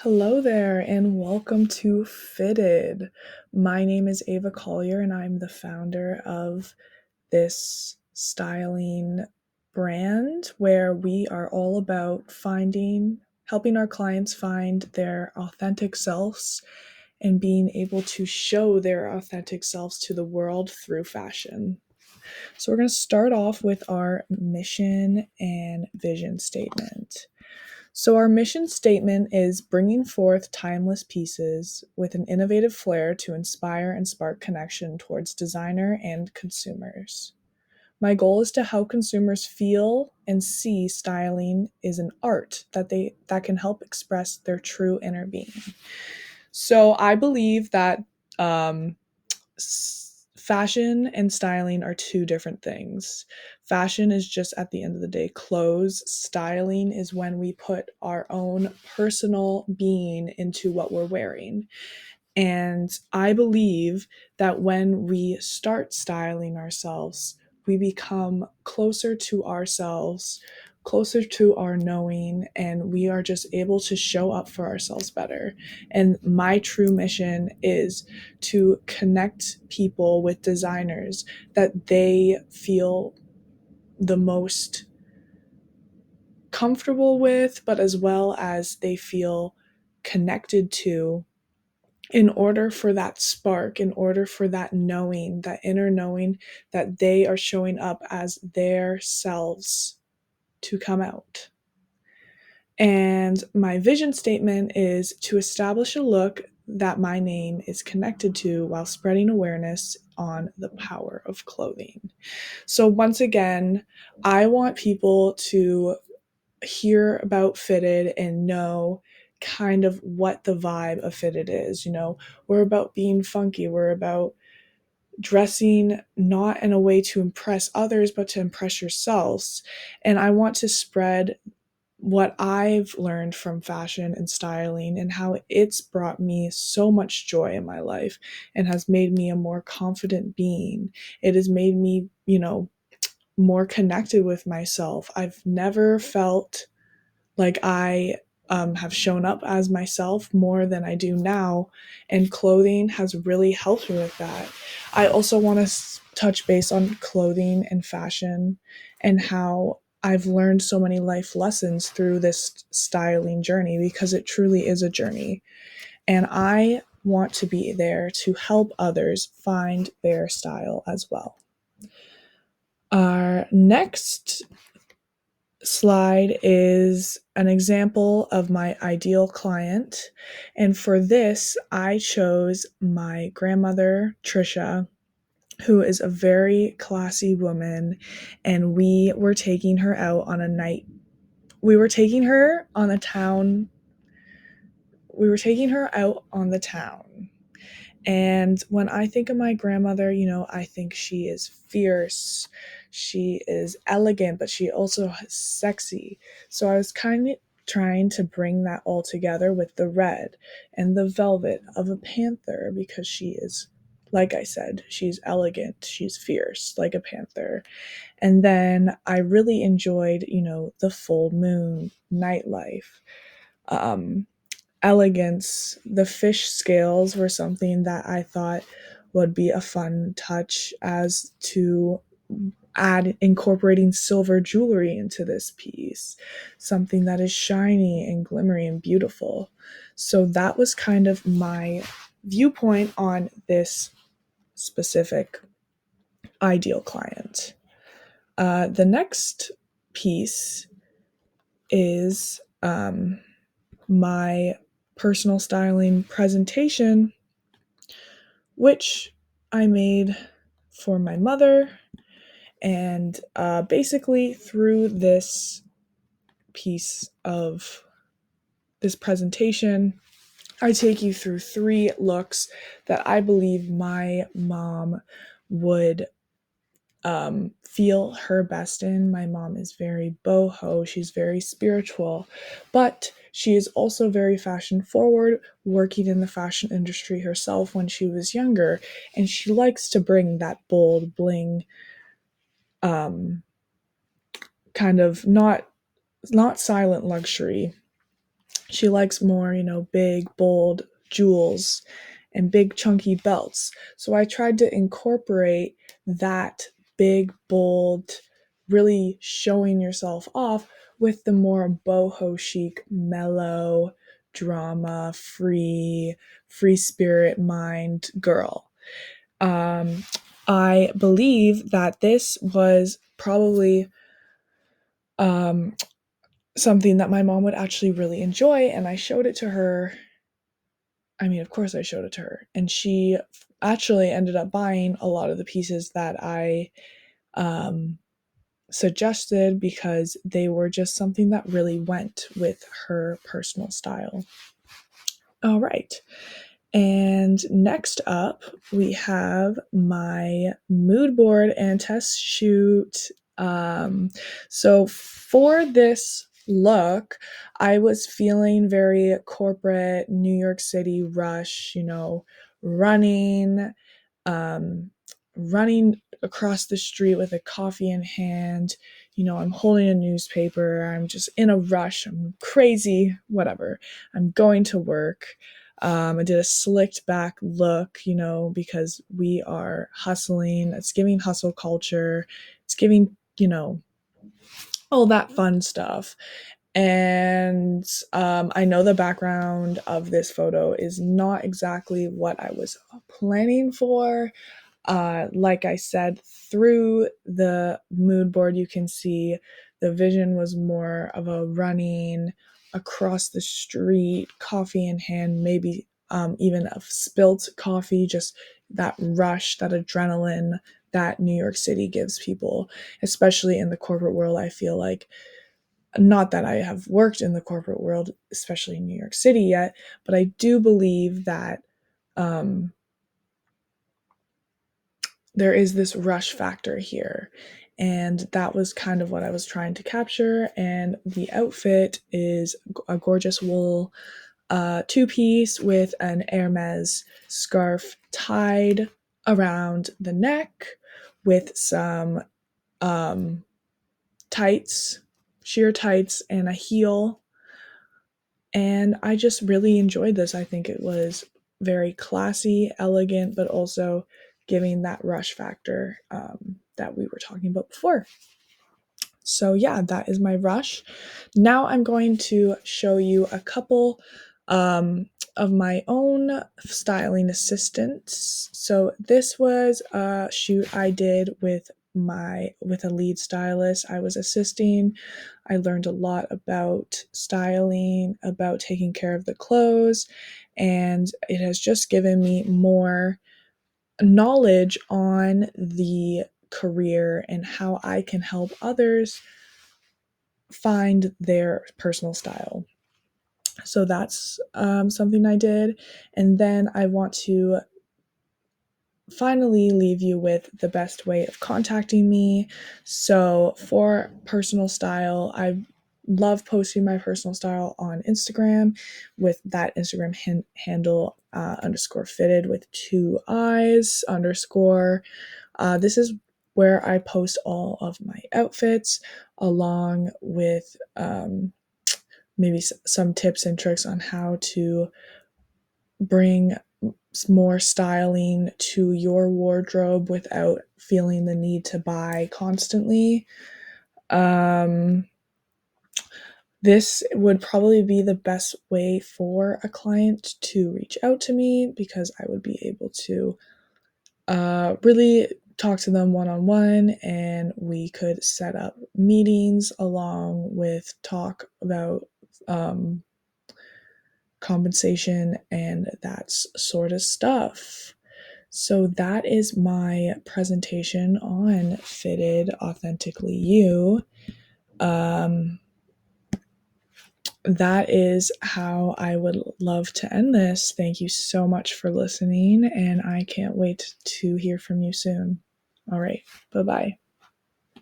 Hello there, and welcome to Fiitted. My name is Ava Collier, and I'm the founder of this styling brand where we are all about helping our clients find their authentic selves and being able to show their authentic selves to the world through fashion. So, we're going to start off with our mission and vision statement. So, our mission statement is bringing forth timeless pieces with an innovative flair to inspire and spark connection towards designer and consumers. My goal is to help consumers feel and see styling is an art that can help express their true inner being. So, I believe that um, fashion and styling are two different things. Fashion is just at the end of the day clothes. Styling is when we put our own personal being into what we're wearing. And I believe that when we start styling ourselves, we become closer to ourselves, closer to our knowing, and we are just able to show up for ourselves better. And my true mission is to connect people with designers that they feel the most comfortable with, but as well as they feel connected to in order for that spark, in order for that knowing, that inner knowing that they are showing up as their selves to come out. And my vision statement is to establish a look that my name is connected to while spreading awareness on the power of clothing. So, once again, I want people to hear about Fiitted and know kind of what the vibe of Fiitted is. We're about being funky. We're about dressing not in a way to impress others, but to impress yourselves. And I want to spread what I've learned from fashion and styling and how it's brought me so much joy in my life and has made me a more confident being. It has made me, more connected with myself. I've never felt like I have shown up as myself more than I do now, and clothing has really helped me with that. I also want to touch base on clothing and fashion and how I've learned so many life lessons through this styling journey because it truly is a journey. And I want to be there to help others find their style as well. Our next slide is an example of my ideal client. And for this, I chose my grandmother, Trisha, who is a very classy woman. And we were taking her on a town, we were taking her out on the town. And when I think of my grandmother, I think she is fierce. She is elegant, but she also is sexy. So I was kind of trying to bring that all together with the red and the velvet of a panther because she is, like I said, she's elegant. She's fierce like a panther. And then I really enjoyed, the full moon nightlife. Um, Elegance, the fish scales were something that I thought would be a fun touch as to add incorporating silver jewelry into this piece, something that is shiny and glimmery and beautiful. So that was kind of my viewpoint on this specific ideal client. The next piece is my personal styling presentation, which I made for my mother. And basically, through this presentation, I take you through 3 looks that I believe my mom would feel her best in. My mom is very boho, she's very spiritual, but she is also very fashion forward, working in the fashion industry herself when she was younger, and she likes to bring that bold bling, um, kind of not silent luxury, She likes more, big, bold jewels and big, chunky belts. So I tried to incorporate that big, bold, really showing yourself off with the more boho chic, mellow, drama free spirit mind girl. Um, I believe that this was probably um, something that my mom would actually really enjoy, and I showed it to her. I mean, of course, I showed it to her, and she actually ended up buying a lot of the pieces that I um, suggested because they were just something that really went with her personal style. All right. And next up, we have my mood board and test shoot. So for this look, I was feeling very corporate, New York City rush, running, um, running across the street with a coffee in hand. I'm holding a newspaper. I'm just in a rush. I'm crazy, whatever. I'm going to work. I did a slicked back look, because we are hustling. It's giving hustle culture. It's giving, all that fun stuff. And I know the background of this photo is not exactly what I was planning for. Like I said, through the mood board, you can see the vision was more of a running across the street, coffee in hand, maybe even a spilt coffee, just that rush, that adrenaline that New York City gives people, especially in the corporate world. I feel like, not that I have worked in the corporate world, especially in New York City yet, but I do believe that um, there is this rush factor here. And that was kind of what I was trying to capture. And the outfit is a gorgeous wool two-piece with an Hermes scarf tied around the neck with some um, tights, sheer tights, and a heel. And I just really enjoyed this. I think it was very classy, elegant, but also giving that rush factor that we were talking about before. So, yeah, that is my rush. Now I'm going to show you a couple of my own styling assistants. So, this was a shoot I did with a lead stylist. I was assisting. I learned a lot about styling, about taking care of the clothes, and it has just given me more knowledge on the career and how I can help others find their personal style. So that's something I did. And then I want to finally leave you with the best way of contacting me. So for personal style, I love posting my personal style on Instagram with that Instagram handle underscore fitted with 2 eyes underscore. This is where I post all of my outfits along with maybe some tips and tricks on how to bring more styling to your wardrobe without feeling the need to buy constantly. Um, this would probably be the best way for a client to reach out to me because I would be able to really talk to them one on one, and we could set up meetings along with talk about compensation and that sort of stuff. So that is my presentation on Fitted Authentically You. That is how I would love to end this. Thank you so much for listening, and I can't wait to hear from you soon. All right, bye bye.